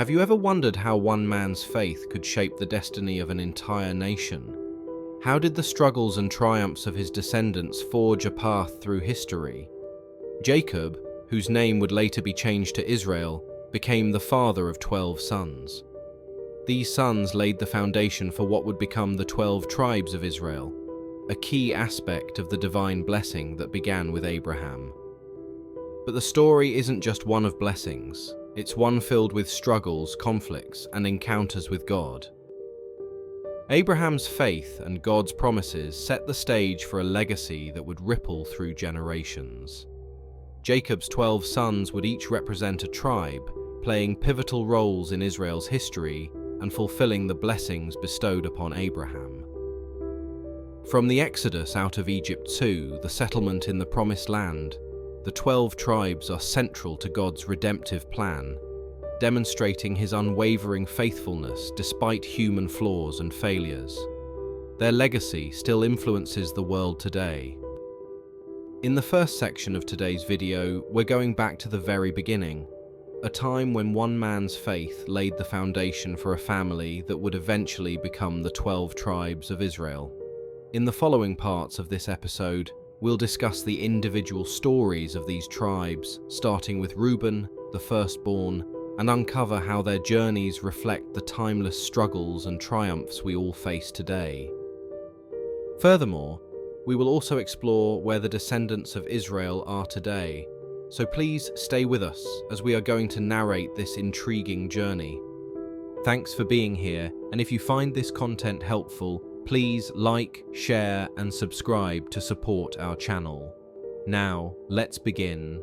Have you ever wondered how one man's faith could shape the destiny of an entire nation? How did the struggles and triumphs of his descendants forge a path through history? Jacob, whose name would later be changed to Israel, became the father of 12 sons. These sons laid the foundation for what would become the 12 tribes of Israel, a key aspect of the divine blessing that began with Abraham. But the story isn't just one of blessings, it's one filled with struggles, conflicts, and encounters with God. Abraham's faith and God's promises set the stage for a legacy that would ripple through generations. Jacob's 12 sons would each represent a tribe, playing pivotal roles in Israel's history and fulfilling the blessings bestowed upon Abraham. From the Exodus out of Egypt to the settlement in the Promised Land, the 12 tribes are central to God's redemptive plan, demonstrating his unwavering faithfulness despite human flaws and failures. Their legacy still influences the world today. In the first section of today's video, we're going back to the very beginning, a time when one man's faith laid the foundation for a family that would eventually become the 12 tribes of Israel. In the following parts of this episode, we'll discuss the individual stories of these tribes, starting with Reuben, the firstborn, and uncover how their journeys reflect the timeless struggles and triumphs we all face today. Furthermore, we will also explore where the descendants of Israel are today, so please stay with us as we are going to narrate this intriguing journey. Thanks for being here, and if you find this content helpful, please like, share, and subscribe to support our channel. Now, let's begin.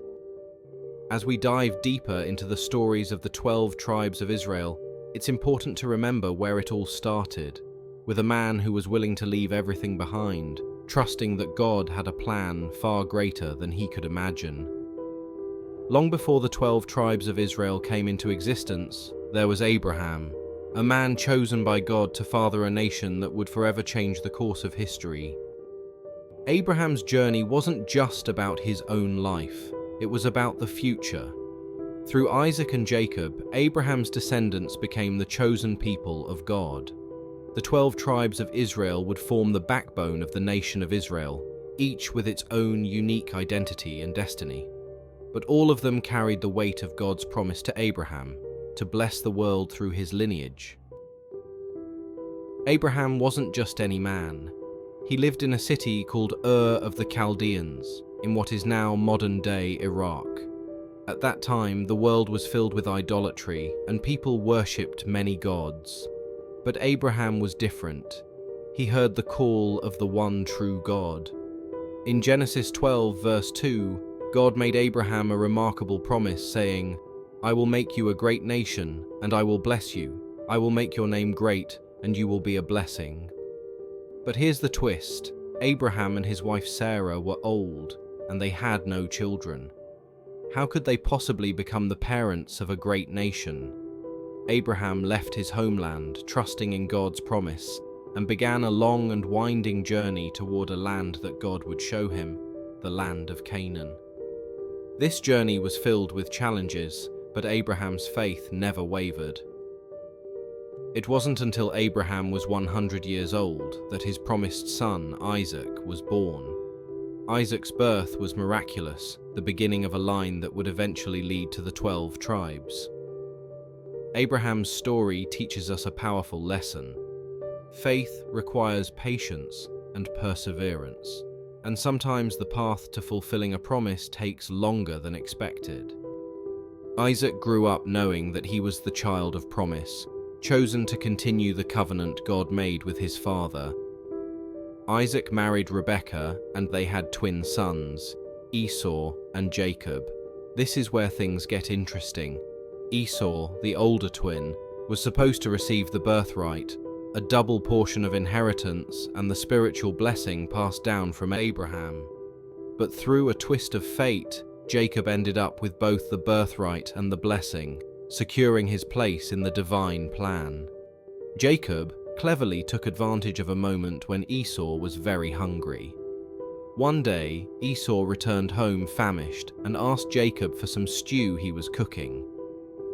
As we dive deeper into the stories of the 12 tribes of Israel, it's important to remember where it all started, with a man who was willing to leave everything behind, trusting that God had a plan far greater than he could imagine. Long before the 12 tribes of Israel came into existence, there was Abraham, a man chosen by God to father a nation that would forever change the course of history. Abraham's journey wasn't just about his own life, it was about the future. Through Isaac and Jacob, Abraham's descendants became the chosen people of God. The 12 tribes of Israel would form the backbone of the nation of Israel, each with its own unique identity and destiny. But all of them carried the weight of God's promise to Abraham, to bless the world through his lineage. Abraham wasn't just any man. He lived in a city called Ur of the Chaldeans, in what is now modern-day Iraq. At that time, the world was filled with idolatry, and people worshipped many gods. But Abraham was different. He heard the call of the one true God. In Genesis 12, verse 2, God made Abraham a remarkable promise, saying, "I will make you a great nation, and I will bless you. I will make your name great, and you will be a blessing." But here's the twist. Abraham and his wife Sarah were old, and they had no children. How could they possibly become the parents of a great nation? Abraham left his homeland, trusting in God's promise, and began a long and winding journey toward a land that God would show him, the land of Canaan. This journey was filled with challenges, but Abraham's faith never wavered. It wasn't until Abraham was 100 years old that his promised son, Isaac, was born. Isaac's birth was miraculous, the beginning of a line that would eventually lead to the 12 tribes. Abraham's story teaches us a powerful lesson. Faith requires patience and perseverance, and sometimes the path to fulfilling a promise takes longer than expected. Isaac grew up knowing that he was the child of promise, chosen to continue the covenant God made with his father. Isaac married Rebekah, and they had twin sons, Esau and Jacob. This is where things get interesting. Esau, the older twin, was supposed to receive the birthright, a double portion of inheritance and the spiritual blessing passed down from Abraham. But through a twist of fate, Jacob ended up with both the birthright and the blessing, securing his place in the divine plan. Jacob cleverly took advantage of a moment when Esau was very hungry. One day, Esau returned home famished and asked Jacob for some stew he was cooking.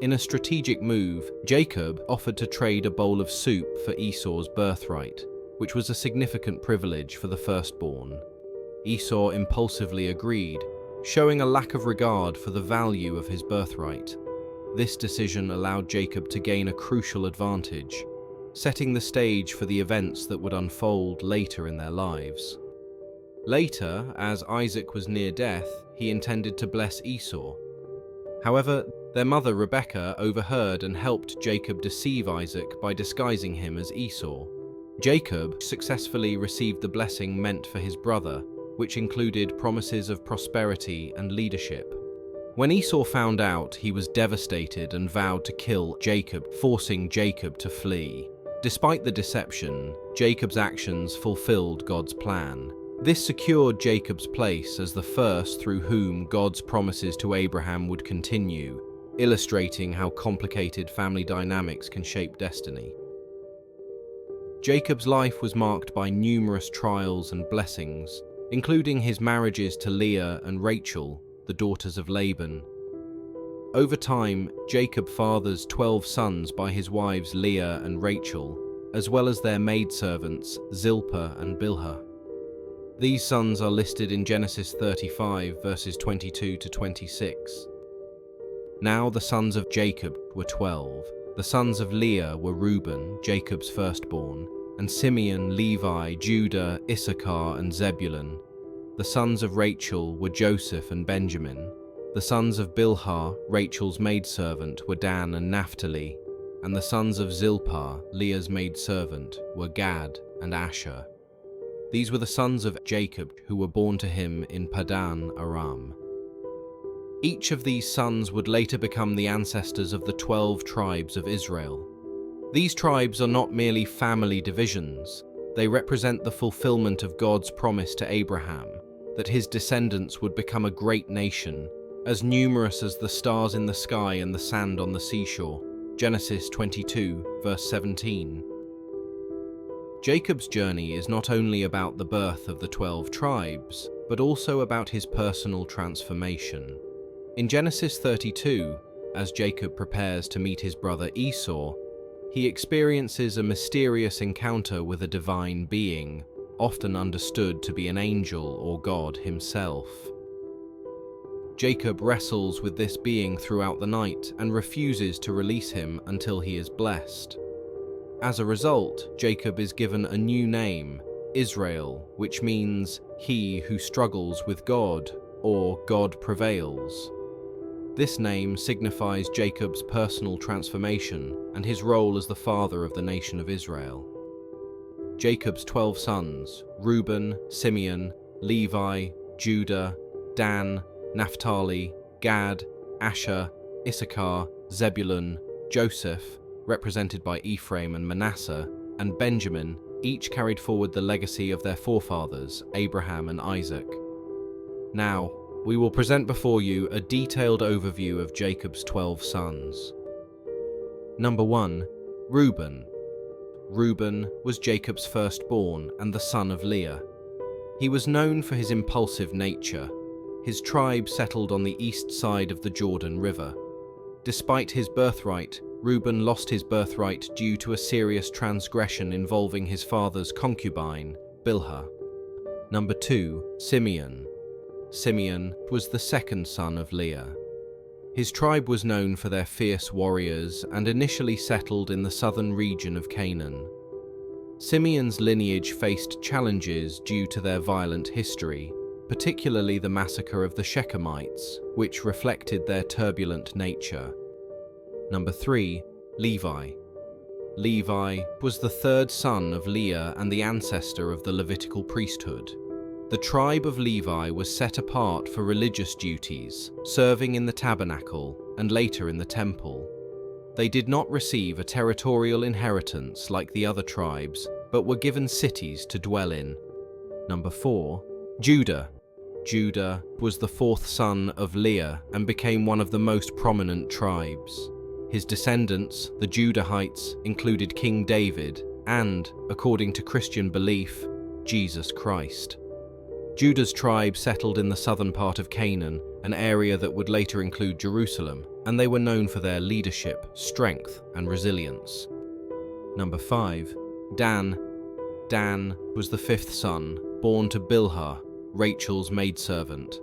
In a strategic move, Jacob offered to trade a bowl of soup for Esau's birthright, which was a significant privilege for the firstborn. Esau impulsively agreed, showing a lack of regard for the value of his birthright. This decision allowed Jacob to gain a crucial advantage, setting the stage for the events that would unfold later in their lives. Later, as Isaac was near death, he intended to bless Esau. However, their mother Rebekah overheard and helped Jacob deceive Isaac by disguising him as Esau. Jacob successfully received the blessing meant for his brother, which included promises of prosperity and leadership. When Esau found out, he was devastated and vowed to kill Jacob, forcing Jacob to flee. Despite the deception, Jacob's actions fulfilled God's plan. This secured Jacob's place as the first through whom God's promises to Abraham would continue, illustrating how complicated family dynamics can shape destiny. Jacob's life was marked by numerous trials and blessings, including his marriages to Leah and Rachel, the daughters of Laban. Over time, Jacob fathers 12 sons by his wives Leah and Rachel, as well as their maidservants Zilpah and Bilhah. These sons are listed in Genesis 35, verses 22 to 26. Now the sons of Jacob were 12. The sons of Leah were Reuben, Jacob's firstborn, and Simeon, Levi, Judah, Issachar, and Zebulun. The sons of Rachel were Joseph and Benjamin. The sons of Bilhah, Rachel's maidservant, were Dan and Naphtali. And the sons of Zilpah, Leah's maidservant, were Gad and Asher. These were the sons of Jacob who were born to him in Padan Aram. Each of these sons would later become the ancestors of the 12 tribes of Israel. These tribes are not merely family divisions, they represent the fulfillment of God's promise to Abraham, that his descendants would become a great nation, as numerous as the stars in the sky and the sand on the seashore. Genesis 22, verse 17. Jacob's journey is not only about the birth of the 12 tribes, but also about his personal transformation. In Genesis 32, as Jacob prepares to meet his brother Esau, he experiences a mysterious encounter with a divine being, often understood to be an angel or God himself. Jacob wrestles with this being throughout the night and refuses to release him until he is blessed. As a result, Jacob is given a new name, Israel, which means he who struggles with God, or God prevails. This name signifies Jacob's personal transformation and his role as the father of the nation of Israel. Jacob's 12 sons, Reuben, Simeon, Levi, Judah, Dan, Naphtali, Gad, Asher, Issachar, Zebulun, Joseph, represented by Ephraim and Manasseh, and Benjamin, each carried forward the legacy of their forefathers, Abraham and Isaac. Now, we will present before you a detailed overview of Jacob's 12 sons. Number 1. Reuben. Reuben was Jacob's firstborn and the son of Leah. He was known for his impulsive nature. His tribe settled on the east side of the Jordan River. Despite his birthright, Reuben lost his birthright due to a serious transgression involving his father's concubine, Bilhah. Number 2. Simeon. Simeon was the second son of Leah. His tribe was known for their fierce warriors and initially settled in the southern region of Canaan. Simeon's lineage faced challenges due to their violent history, particularly the massacre of the Shechemites, which reflected their turbulent nature. Number 3. Levi. Levi was the third son of Leah and the ancestor of the Levitical priesthood. The tribe of Levi was set apart for religious duties, serving in the tabernacle and later in the temple. They did not receive a territorial inheritance like the other tribes, but were given cities to dwell in. Number 4. Judah. Judah was the fourth son of Leah and became one of the most prominent tribes. His descendants, the Judahites, included King David and, according to Christian belief, Jesus Christ. Judah's tribe settled in the southern part of Canaan an area that would later include Jerusalem, and they were known for their leadership, strength, and resilience. Number 5. Dan. Dan was the fifth son, born to Bilhah, Rachel's maidservant.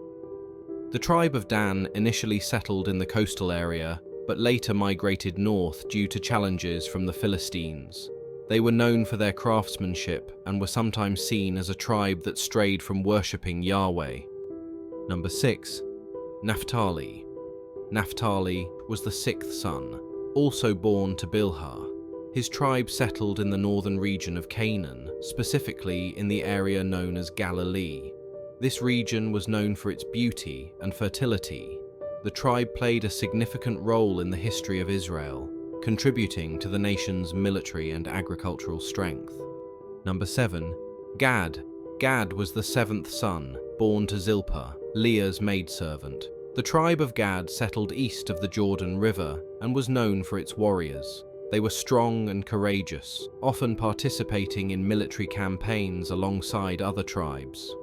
The tribe of Dan initially settled in the coastal area, but later migrated north due to challenges from the Philistines. They were known for their craftsmanship and were sometimes seen as a tribe that strayed from worshipping Yahweh. Number 6. Naphtali. Naphtali was the sixth son, also born to Bilhah. His tribe settled in the northern region of Canaan, specifically in the area known as Galilee. This region was known for its beauty and fertility. The tribe played a significant role in the history of Israel, contributing to the nation's military and agricultural strength. Number 7. Gad. Gad was the seventh son, born to Zilpah, Leah's maidservant. The tribe of Gad settled east of the Jordan River and was known for its warriors. They were strong and courageous, often participating in military campaigns alongside other tribes.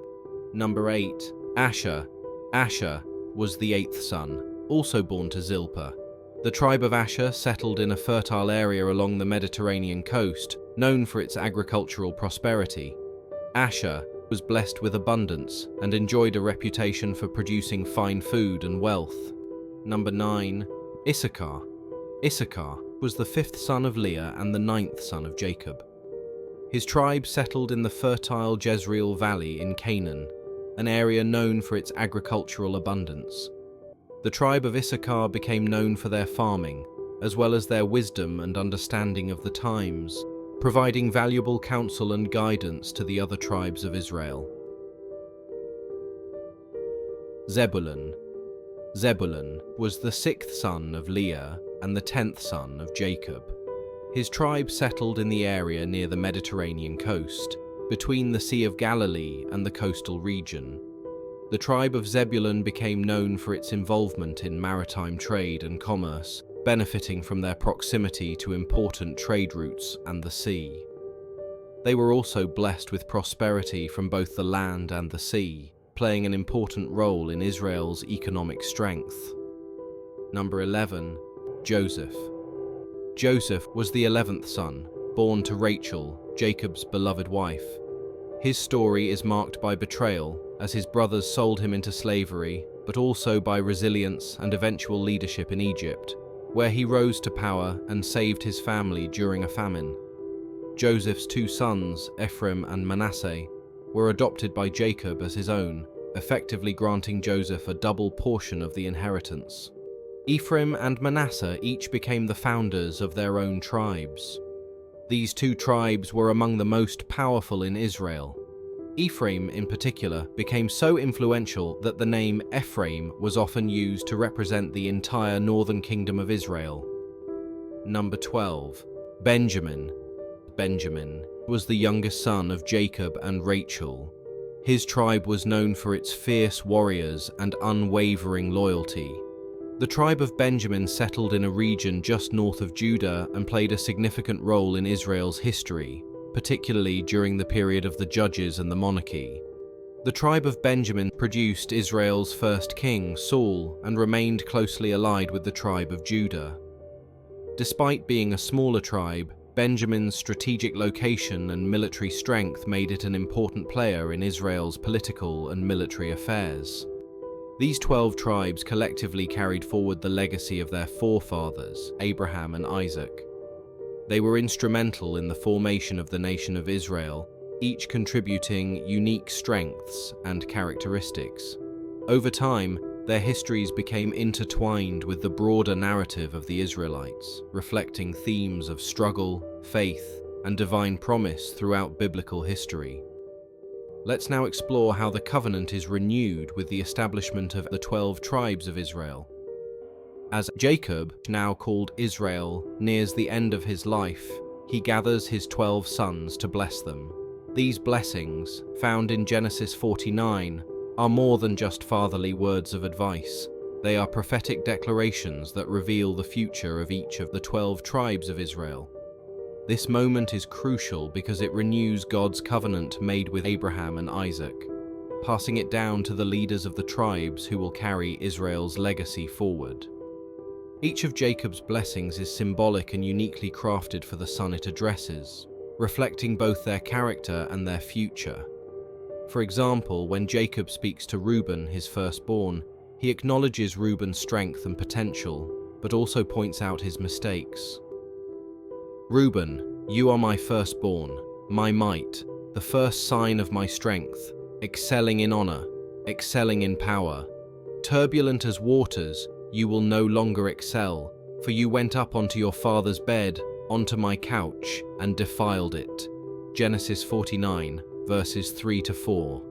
Number 8. Asher. Asher was the eighth son, also born to Zilpah. The tribe of Asher settled in a fertile area along the Mediterranean coast, known for its agricultural prosperity. Asher was blessed with abundance and enjoyed a reputation for producing fine food and wealth. Number 9. Issachar. Issachar was the fifth son of Leah and the ninth son of Jacob. His tribe settled in the fertile Jezreel Valley in Canaan, an area known for its agricultural abundance. The tribe of Issachar became known for their farming, as well as their wisdom and understanding of the times, providing valuable counsel and guidance to the other tribes of Israel. Zebulun. Zebulun was the sixth son of Leah and the 10th son of Jacob. His tribe settled in the area near the Mediterranean coast, between the Sea of Galilee and the coastal region. The tribe of Zebulun became known for its involvement in maritime trade and commerce, benefiting from their proximity to important trade routes and the sea. They were also blessed with prosperity from both the land and the sea, playing an important role in Israel's economic strength. Number 11. Joseph. Joseph was the 11th son, born to Rachel, Jacob's beloved wife. His story is marked by betrayal, as his brothers sold him into slavery, but also by resilience and eventual leadership in Egypt, where he rose to power and saved his family during a famine. Joseph's two sons, Ephraim and Manasseh, were adopted by Jacob as his own, effectively granting Joseph a double portion of the inheritance. Ephraim and Manasseh each became the founders of their own tribes. These two tribes were among the most powerful in Israel. Ephraim, in particular, became so influential that the name Ephraim was often used to represent the entire northern kingdom of Israel. Number 12. Benjamin. Benjamin was the youngest son of Jacob and Rachel. His tribe was known for its fierce warriors and unwavering loyalty. The tribe of Benjamin settled in a region just north of Judah and played a significant role in Israel's history, particularly during the period of the Judges and the monarchy. The tribe of Benjamin produced Israel's first king, Saul, and remained closely allied with the tribe of Judah. Despite being a smaller tribe, Benjamin's strategic location and military strength made it an important player in Israel's political and military affairs. These 12 tribes collectively carried forward the legacy of their forefathers, Abraham and Isaac. They were instrumental in the formation of the nation of Israel, each contributing unique strengths and characteristics. Over time, their histories became intertwined with the broader narrative of the Israelites, reflecting themes of struggle, faith, and divine promise throughout biblical history. Let's now explore how the covenant is renewed with the establishment of the 12 tribes of Israel. As Jacob, now called Israel, nears the end of his life, he gathers his 12 sons to bless them. These blessings, found in Genesis 49, are more than just fatherly words of advice. They are prophetic declarations that reveal the future of each of the 12 tribes of Israel. This moment is crucial because it renews God's covenant made with Abraham and Isaac. passing it down to the leaders of the tribes who will carry Israel's legacy forward. Each of Jacob's blessings is symbolic and uniquely crafted for the son it addresses, reflecting both their character and their future. For example, when Jacob speaks to Reuben, his firstborn, he acknowledges Reuben's strength and potential, but also points out his mistakes. Reuben, you are my firstborn, my might, the first sign of my strength, excelling in honor, excelling in power. Turbulent as waters, you will no longer excel, for you went up onto your father's bed, onto my couch, and defiled it. Genesis 49, verses 3-4.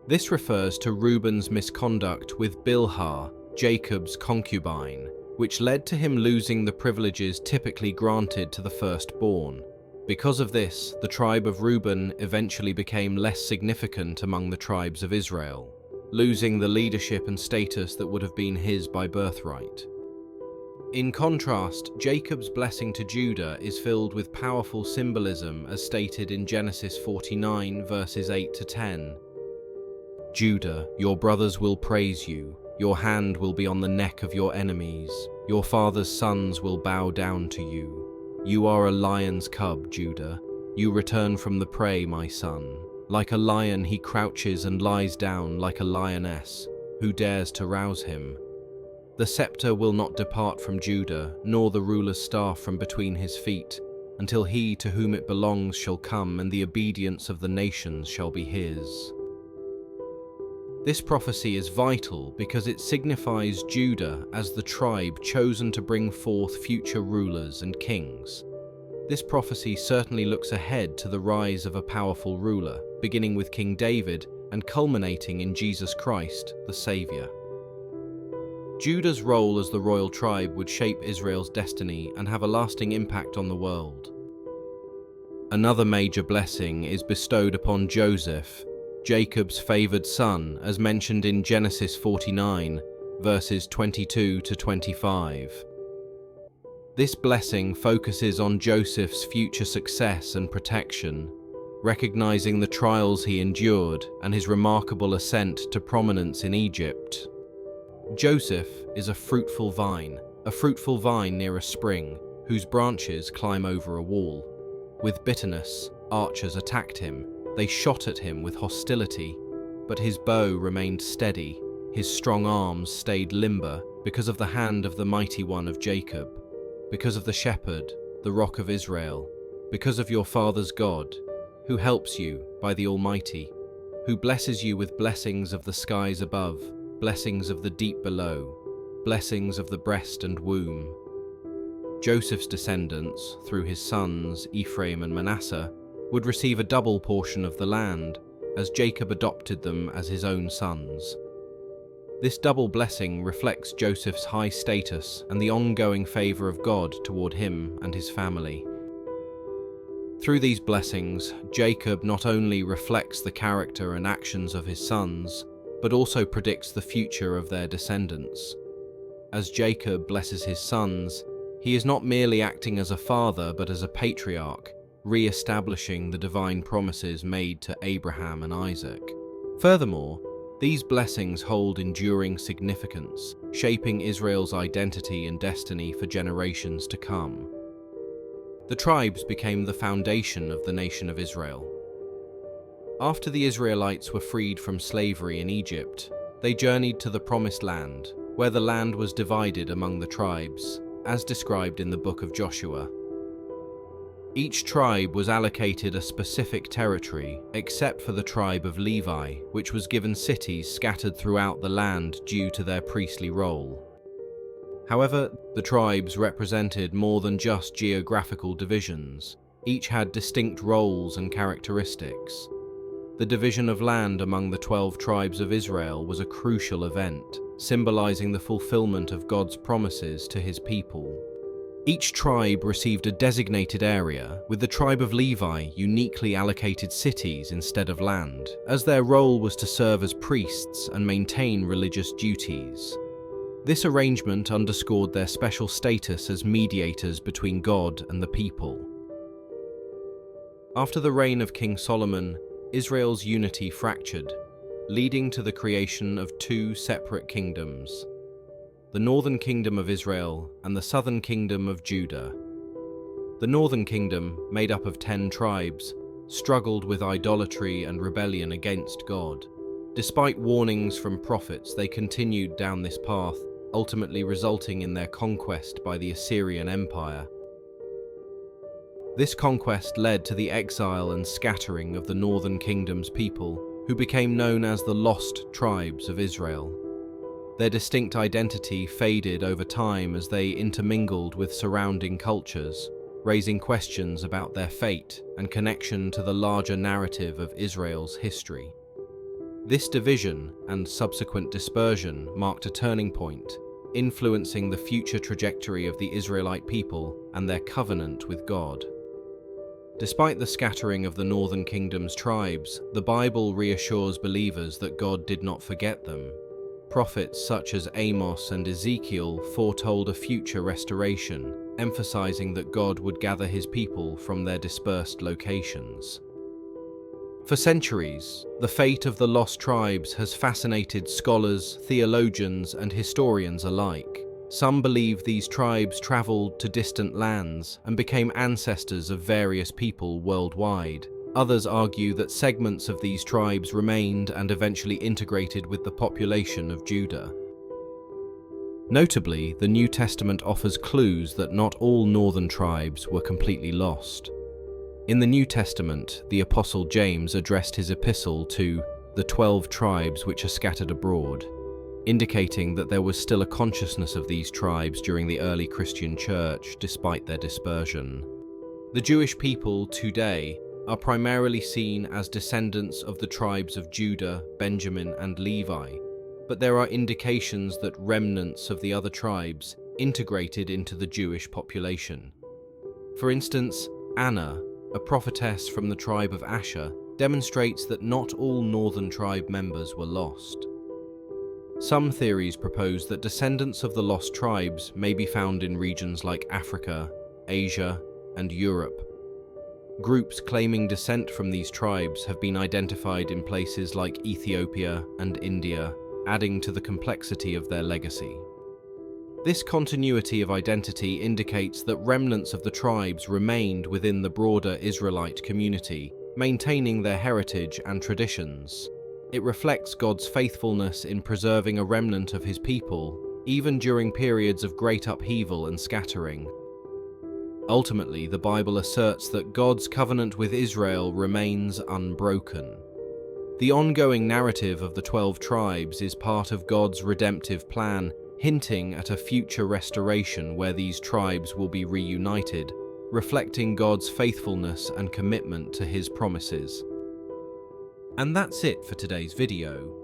This refers to Reuben's misconduct with Bilhah, Jacob's concubine, which led to him losing the privileges typically granted to the firstborn. Because of this, the tribe of Reuben eventually became less significant among the tribes of Israel, losing the leadership and status that would have been his by birthright. In contrast, Jacob's blessing to Judah is filled with powerful symbolism as stated in Genesis 49, verses 8-10. Judah, your brothers will praise you, your hand will be on the neck of your enemies, your father's sons will bow down to you. You are a lion's cub, Judah. You return from the prey, my son. Like a lion he crouches and lies down like a lioness. Who dares to rouse him? The scepter will not depart from Judah, nor the ruler's staff from between his feet, until he to whom it belongs shall come, and the obedience of the nations shall be his. This prophecy is vital because it signifies Judah as the tribe chosen to bring forth future rulers and kings. This prophecy certainly looks ahead to the rise of a powerful ruler, beginning with King David and culminating in Jesus Christ, the Savior. Judah's role as the royal tribe would shape Israel's destiny and have a lasting impact on the world. Another major blessing is bestowed upon Joseph, Jacob's favored son, as mentioned in Genesis 49, verses 22-25. This blessing focuses on Joseph's future success and protection, recognizing the trials he endured and his remarkable ascent to prominence in Egypt. Joseph is a fruitful vine near a spring, whose branches climb over a wall. With bitterness, archers attacked him. They shot at him with hostility, but his bow remained steady, his strong arms stayed limber because of the hand of the mighty one of Jacob, because of the shepherd, the rock of Israel, because of your father's God, who helps you by the Almighty, who blesses you with blessings of the skies above, blessings of the deep below, blessings of the breast and womb. Joseph's descendants, through his sons Ephraim and Manasseh, would receive a double portion of the land, as Jacob adopted them as his own sons. This double blessing reflects Joseph's high status and the ongoing favor of God toward him and his family. Through these blessings, Jacob not only reflects the character and actions of his sons, but also predicts the future of their descendants. As Jacob blesses his sons, he is not merely acting as a father but as a patriarch, re-establishing the divine promises made to Abraham and Isaac. Furthermore, these blessings hold enduring significance, shaping Israel's identity and destiny for generations to come. The tribes became the foundation of the nation of Israel. After the Israelites were freed from slavery in Egypt, they journeyed to the Promised Land, where the land was divided among the tribes, as described in the book of Joshua. Each tribe was allocated a specific territory, except for the tribe of Levi, which was given cities scattered throughout the land due to their priestly role. However, the tribes represented more than just geographical divisions. Each had distinct roles and characteristics. The division of land among the 12 tribes of Israel was a crucial event, symbolizing the fulfillment of God's promises to his people. Each tribe received a designated area, with the tribe of Levi uniquely allocated cities instead of land, as their role was to serve as priests and maintain religious duties. This arrangement underscored their special status as mediators between God and the people. After the reign of King Solomon, Israel's unity fractured. leading to the creation of two separate kingdoms: the northern kingdom of Israel and the southern kingdom of Judah. The northern kingdom, made up of 10 tribes, struggled with idolatry and rebellion against God. Despite warnings from prophets, they continued down this path, ultimately resulting in their conquest by the Assyrian Empire. This conquest led to the exile and scattering of the northern kingdom's people, who became known as the lost tribes of Israel. Their distinct identity faded over time as they intermingled with surrounding cultures, raising questions about their fate and connection to the larger narrative of Israel's history. This division and subsequent dispersion marked a turning point, influencing the future trajectory of the Israelite people and their covenant with God. Despite the scattering of the northern kingdom's tribes, the Bible reassures believers that God did not forget them. Prophets such as Amos and Ezekiel foretold a future restoration, emphasizing that God would gather his people from their dispersed locations. For centuries, the fate of the lost tribes has fascinated scholars, theologians, and historians alike. Some believe these tribes traveled to distant lands and became ancestors of various people worldwide. Others argue that segments of these tribes remained and eventually integrated with the population of Judah. Notably, the New Testament offers clues that not all northern tribes were completely lost. In the New Testament, the Apostle James addressed his epistle to the 12 tribes which are scattered abroad, indicating that there was still a consciousness of these tribes during the early Christian church despite their dispersion. The Jewish people today are primarily seen as descendants of the tribes of Judah, Benjamin, and Levi, but there are indications that remnants of the other tribes integrated into the Jewish population. For instance, Anna, a prophetess from the tribe of Asher, demonstrates that not all northern tribe members were lost. Some theories propose that descendants of the lost tribes may be found in regions like Africa, Asia, and Europe. Groups claiming descent from these tribes have been identified in places like Ethiopia and India, adding to the complexity of their legacy. This continuity of identity indicates that remnants of the tribes remained within the broader Israelite community, maintaining their heritage and traditions. It reflects God's faithfulness in preserving a remnant of his people, even during periods of great upheaval and scattering. Ultimately, the Bible asserts that God's covenant with Israel remains unbroken. The ongoing narrative of the 12 tribes is part of God's redemptive plan, hinting at a future restoration where these tribes will be reunited, reflecting God's faithfulness and commitment to his promises. And that's it for today's video.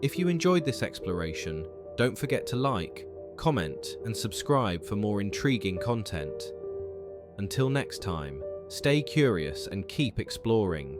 If you enjoyed this exploration, don't forget to like, comment, and subscribe for more intriguing content. Until next time, stay curious and keep exploring.